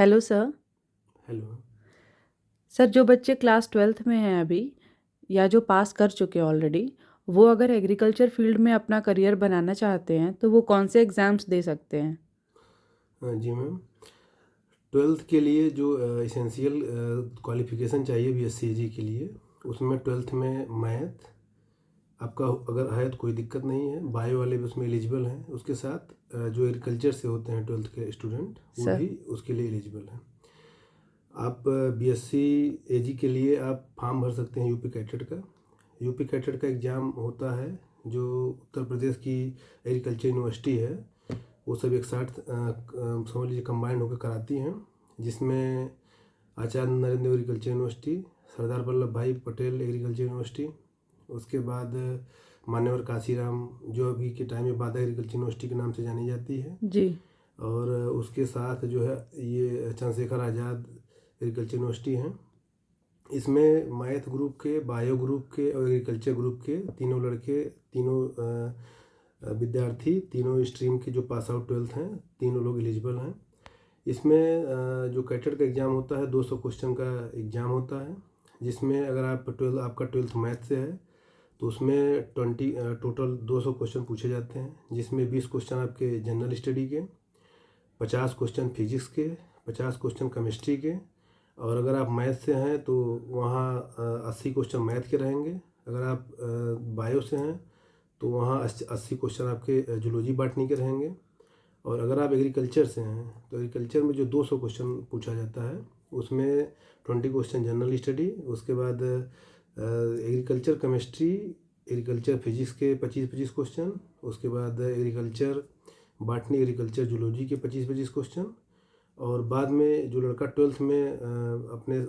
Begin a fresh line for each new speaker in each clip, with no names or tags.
Hello sir.
Hello.
Sir, जो बच्चे class 12th में हैं अभी या जो पास कर चुके हैं ऑलरेडी, वो अगर एग्रीकल्चर फील्ड में अपना करियर बनाना चाहते हैं तो वो कौन से एग्ज़ाम्स दे सकते हैं?
हाँ जी मैम, ट्वेल्थ के लिए जो इसेंशियल क्वालिफ़िकेशन चाहिए BSc के लिए, उसमें ट्वेल्थ में मैथ आपका अगर है तो कोई दिक्कत नहीं है। बायो वाले भी उसमें एलिजिबल हैं। उसके साथ जो एग्रीकल्चर से होते हैं ट्वेल्थ के स्टूडेंट, वो
सर।
भी उसके लिए एलिजिबल हैं। आप BSc AG के लिए आप फॉर्म भर सकते हैं यूपी कैटेट का। यूपी कैटेट का एग्ज़ाम होता है जो उत्तर प्रदेश की एग्रीकल्चर यूनिवर्सिटी है, वो सब एक साथ समझ लीजिए कंबाइंड होकर कराती हैं, जिसमें आचार्य नरेंद्र एग्रीकल्चर यूनिवर्सिटी, सरदार वल्लभ भाई पटेल एग्रीकल्चर यूनिवर्सिटी, उसके बाद मान्यवर काशीराम जो अभी के टाइम में बादा एग्रीकल्चर यूनिवर्सिटी के नाम से जानी जाती है,
जी।
और उसके साथ जो है ये चंद्रशेखर आज़ाद एग्रीकल्चर यूनिवर्सिटी है। इसमें मैथ ग्रुप के, बायो ग्रुप के और एग्रीकल्चर ग्रुप के तीनों लड़के, तीनों विद्यार्थी, तीनों स्ट्रीम के जो पास आउट ट्वेल्थ हैं, तीनों लोग एलिजिबल हैं। इसमें जो कैटेट का एग्ज़ाम होता है 200 क्वेश्चन का एग्ज़ाम होता है, जिसमें अगर आपका ट्वेल्थ मैथ से है तो उसमें टोटल 200 क्वेश्चन पूछे जाते हैं, जिसमें 20 क्वेश्चन आपके जनरल स्टडी के, 50 क्वेश्चन फिजिक्स के, 50 क्वेश्चन केमिस्ट्री के, और अगर आप मैथ से हैं तो वहाँ 80 क्वेश्चन मैथ के रहेंगे। अगर आप बायो से हैं तो वहाँ 80 क्वेश्चन आपके जूलॉजी बॉटनी के रहेंगे। और अगर आप एग्रीकल्चर से हैं तो एग्रीकल्चर में जो 200 क्वेश्चन पूछा जाता है उसमें 20 क्वेश्चन जनरल स्टडी, उसके बाद एग्रीकल्चर केमिस्ट्री, एग्रीकल्चर फिजिक्स के 25-25 क्वेश्चन, उसके बाद एग्रीकल्चर बॉटनी, एग्रीकल्चर जूलॉजी के 25-25 क्वेश्चन, और बाद में जो लड़का ट्वेल्थ में अपने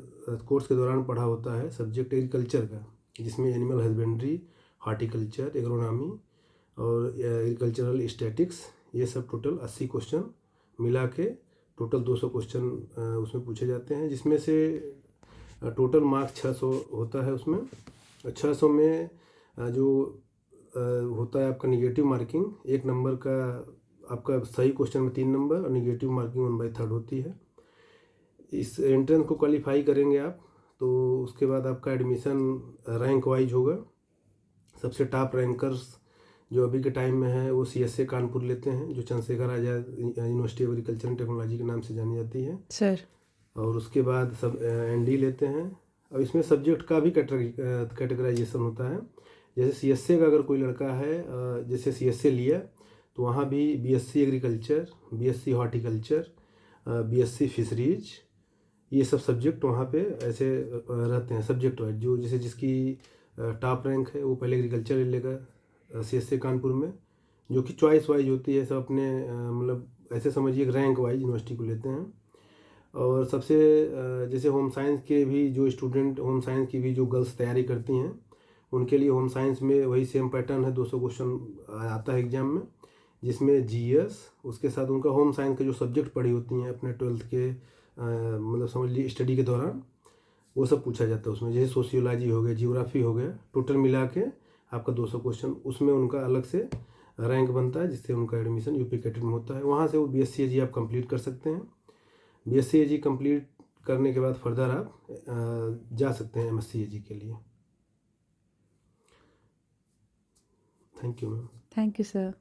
कोर्स के दौरान पढ़ा होता है सब्जेक्ट एग्रीकल्चर का, जिसमें एनिमल हस्बेंड्री, हार्टिकल्चर, एग्रोनॉमी और एग्रीकल्चरल स्टैटिक्स, ये सब टोटल 80 क्वेश्चन मिला के टोटल 200 क्वेश्चन उसमें पूछे जाते हैं, जिसमें से टोटल मार्क्स 600 होता है उसमें। 600 में जो होता है आपका निगेटिव मार्किंग, 1 नंबर का आपका सही क्वेश्चन में 3 नंबर और निगेटिव मार्किंग 1/3 होती है। इस एंट्रेंस को क्वालिफाई करेंगे आप तो उसके बाद आपका एडमिशन रैंक वाइज होगा। सबसे टॉप रैंकर्स जो अभी के टाइम में है वो CSA कानपुर लेते हैं, जो Chandrashekhar Azad university of agriculture and technology के नाम से जानी जाती है।
सर।
और उसके बाद सब ND लेते हैं। और इसमें सब्जेक्ट का भी कैटेगराइजेशन होता है। जैसे CSA का अगर कोई लड़का है, जैसे CSA लिया तो वहाँ भी BSc agriculture, BSc horticulture, BSc fisheries, ये सब सब्जेक्ट वहाँ पे ऐसे रहते हैं सब्जेक्ट वाइज। जो जैसे जिसकी टॉप रैंक है वो पहले एग्रीकल्चर ले लेगा CSA कानपुर में, जो कि चॉइस वाइज होती है, सब अपने मतलब ऐसे समझिए रैंक वाइज यूनिवर्सिटी को लेते हैं। और सबसे जैसे होम साइंस के भी जो स्टूडेंट, होम साइंस की भी जो गर्ल्स तैयारी करती हैं, उनके लिए होम साइंस में वही सेम पैटर्न है, 200 क्वेश्चन आता है एग्जाम में, जिसमें GS, उसके साथ उनका होम साइंस के जो सब्जेक्ट पढ़ी होती हैं अपने ट्वेल्थ के मतलब समझ लीजिए स्टडी के दौरान, वो सब पूछा जाता है उसमें। जैसे सोशियोलॉजी हो गया, जियोग्राफी हो गया, टोटल मिला के आपका 200 क्वेश्चन, उसमें उनका अलग से रैंक बनता है, जिससे उनका एडमिशन यूपी कैटेट में होता है। वहाँ से वो BSc AG आप कंप्लीट कर सकते हैं। BSc AG कंप्लीट करने के बाद फर्दर आप जा सकते हैं MSc AG के लिए। Thank you ma'am.
Thank you sir.